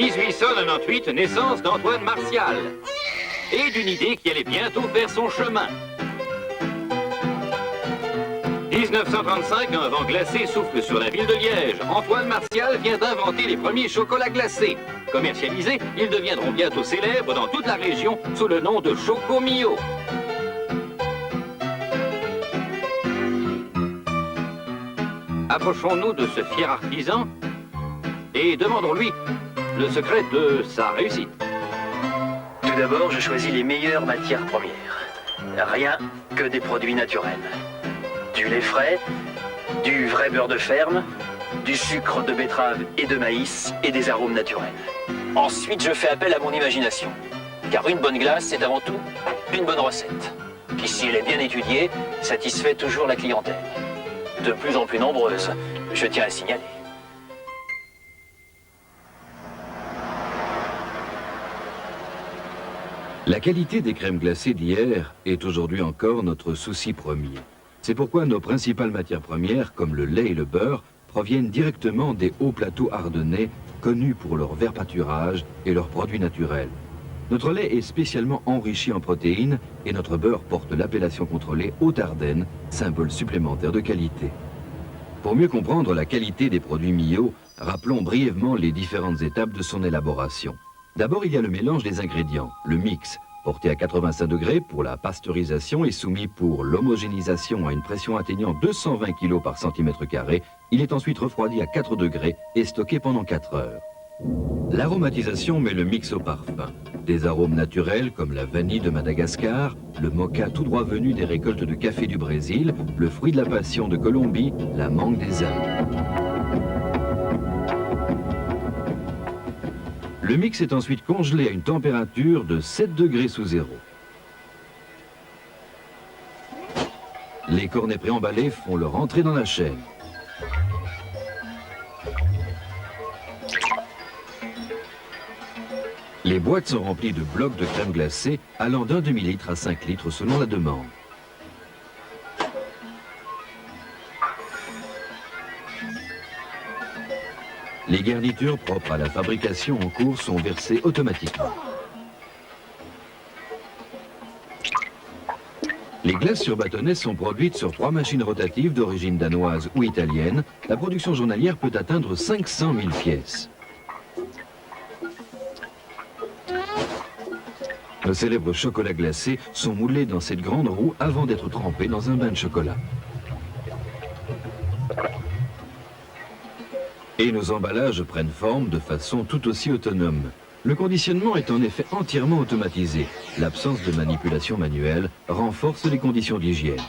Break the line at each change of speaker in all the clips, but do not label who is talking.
1898, naissance d'Antoine Martial. Et d'une idée qui allait bientôt faire son chemin. 1935, un vent glacé souffle sur la ville de Liège. Antoine Martial vient d'inventer les premiers chocolats glacés. Commercialisés, ils deviendront bientôt célèbres dans toute la région sous le nom de Chocomio. Approchons-nous de ce fier artisan et demandons-lui le secret de sa réussite.
Tout d'abord, je choisis les meilleures matières premières. Rien que des produits naturels. Du lait frais, du vrai beurre de ferme, du sucre de betterave et de maïs et des arômes naturels. Ensuite, je fais appel à mon imagination. Car une bonne glace, c'est avant tout une bonne recette. Qui, si elle est bien étudiée, satisfait toujours la clientèle. De plus en plus nombreuse, je tiens à signaler.
La qualité des crèmes glacées d'hier est aujourd'hui encore notre souci premier. C'est pourquoi nos principales matières premières, comme le lait et le beurre, proviennent directement des hauts plateaux ardennais, connus pour leur vert pâturage et leurs produits naturels. Notre lait est spécialement enrichi en protéines et notre beurre porte l'appellation contrôlée Haute-Ardenne, symbole supplémentaire de qualité. Pour mieux comprendre la qualité des produits Mio, rappelons brièvement les différentes étapes de son élaboration. D'abord, il y a le mélange des ingrédients, le mix, porté à 85 degrés pour la pasteurisation et soumis pour l'homogénéisation à une pression atteignant 220 kg par centimètre carré. Il est ensuite refroidi à 4 degrés et stocké pendant 4 heures. L'aromatisation met le mix au parfum. Des arômes naturels comme la vanille de Madagascar, le mocha tout droit venu des récoltes de café du Brésil, le fruit de la passion de Colombie, la mangue des Indes. Le mix est ensuite congelé à une température de 7 degrés sous zéro. Les cornets préemballés font leur entrée dans la chaîne. Les boîtes sont remplies de blocs de crème glacée allant d'un demi-litre à 5 litres selon la demande. Les garnitures propres à la fabrication en cours sont versées automatiquement. Les glaces sur bâtonnets sont produites sur 3 machines rotatives d'origine danoise ou italienne. La production journalière peut atteindre 500 000 pièces. Nos célèbres chocolats glacés sont moulés dans cette grande roue avant d'être trempés dans un bain de chocolat. Et nos emballages prennent forme de façon tout aussi autonome. Le conditionnement est en effet entièrement automatisé. L'absence de manipulation manuelle renforce les conditions d'hygiène.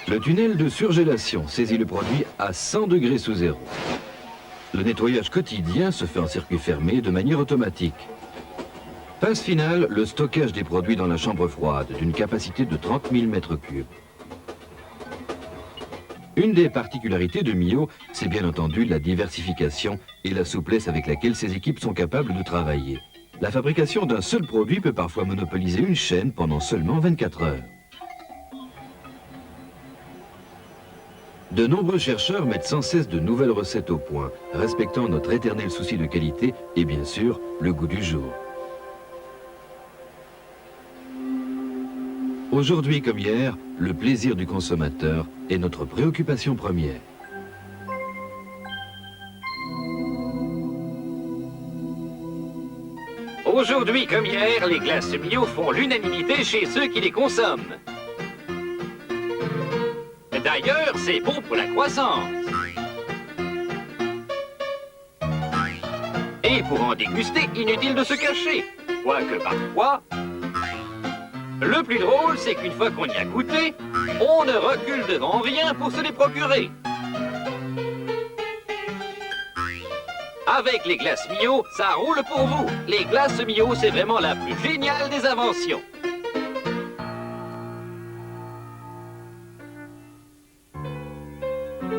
Le tunnel de surgélation saisit le produit à 100 degrés sous zéro. Le nettoyage quotidien se fait en circuit fermé de manière automatique. Phase finale, le stockage des produits dans la chambre froide d'une capacité de 30 000 mètres cubes. Une des particularités de Mio, c'est bien entendu la diversification et la souplesse avec laquelle ces équipes sont capables de travailler. La fabrication d'un seul produit peut parfois monopoliser une chaîne pendant seulement 24 heures. De nombreux chercheurs mettent sans cesse de nouvelles recettes au point, respectant notre éternel souci de qualité et bien sûr le goût du jour. Aujourd'hui comme hier, le plaisir du consommateur est notre préoccupation première.
Aujourd'hui comme hier, les glaces Mio font l'unanimité chez ceux qui les consomment. D'ailleurs, c'est bon pour la croissance. Et pour en déguster, inutile de se cacher. Quoique parfois... Le plus drôle, c'est qu'une fois qu'on y a goûté, on ne recule devant rien pour se les procurer. Avec les glaces Mio, ça roule pour vous. Les glaces Mio, c'est vraiment la plus géniale des inventions.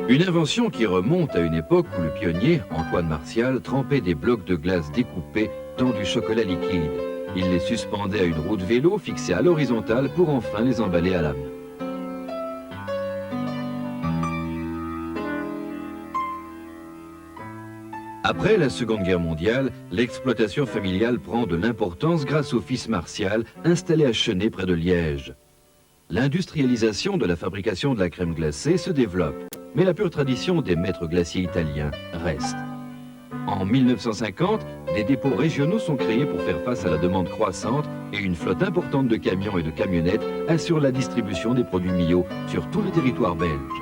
Une invention qui remonte à une époque où le pionnier, Antoine Martial, trempait des blocs de glace découpés dans du chocolat liquide. Il les suspendait à une roue de vélo fixée à l'horizontale pour enfin les emballer à la main. Après la Seconde Guerre mondiale, l'exploitation familiale prend de l'importance grâce au fils Martial, installé à Chenay près de Liège. L'industrialisation de la fabrication de la crème glacée se développe, mais la pure tradition des maîtres glaciers italiens reste. En 1950, des dépôts régionaux sont créés pour faire face à la demande croissante et une flotte importante de camions et de camionnettes assure la distribution des produits Mio sur tout le territoire belge.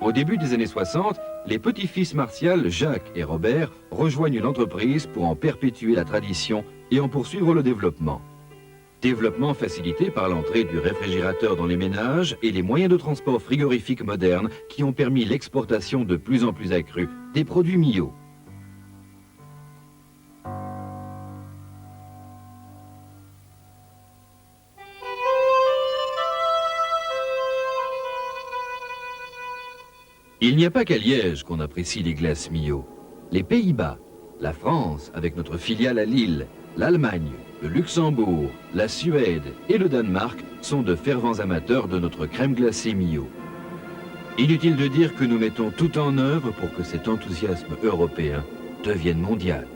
Au début des années 60, les petits-fils Martial, Jacques et Robert, rejoignent l'entreprise pour en perpétuer la tradition et en poursuivre le développement. Développement facilité par l'entrée du réfrigérateur dans les ménages et les moyens de transport frigorifiques modernes qui ont permis l'exportation de plus en plus accrue des produits Mio. Il n'y a pas qu'à Liège qu'on apprécie les glaces Mio. Les Pays-Bas, la France avec notre filiale à Lille, l'Allemagne, le Luxembourg, la Suède et le Danemark sont de fervents amateurs de notre crème glacée Mio. Inutile de dire que nous mettons tout en œuvre pour que cet enthousiasme européen devienne mondial.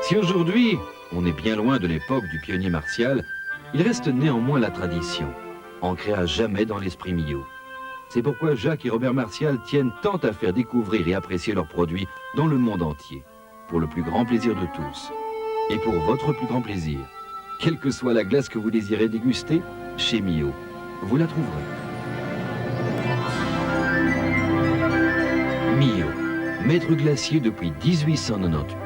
Si aujourd'hui, on est bien loin de l'époque du pionnier Martial, il reste néanmoins la tradition, ancrée à jamais dans l'esprit Mio. C'est pourquoi Jacques et Robert Martial tiennent tant à faire découvrir et apprécier leurs produits dans le monde entier, pour le plus grand plaisir de tous. Et pour votre plus grand plaisir, quelle que soit la glace que vous désirez déguster, chez Mio, vous la trouverez. Mio, maître glacier depuis 1898.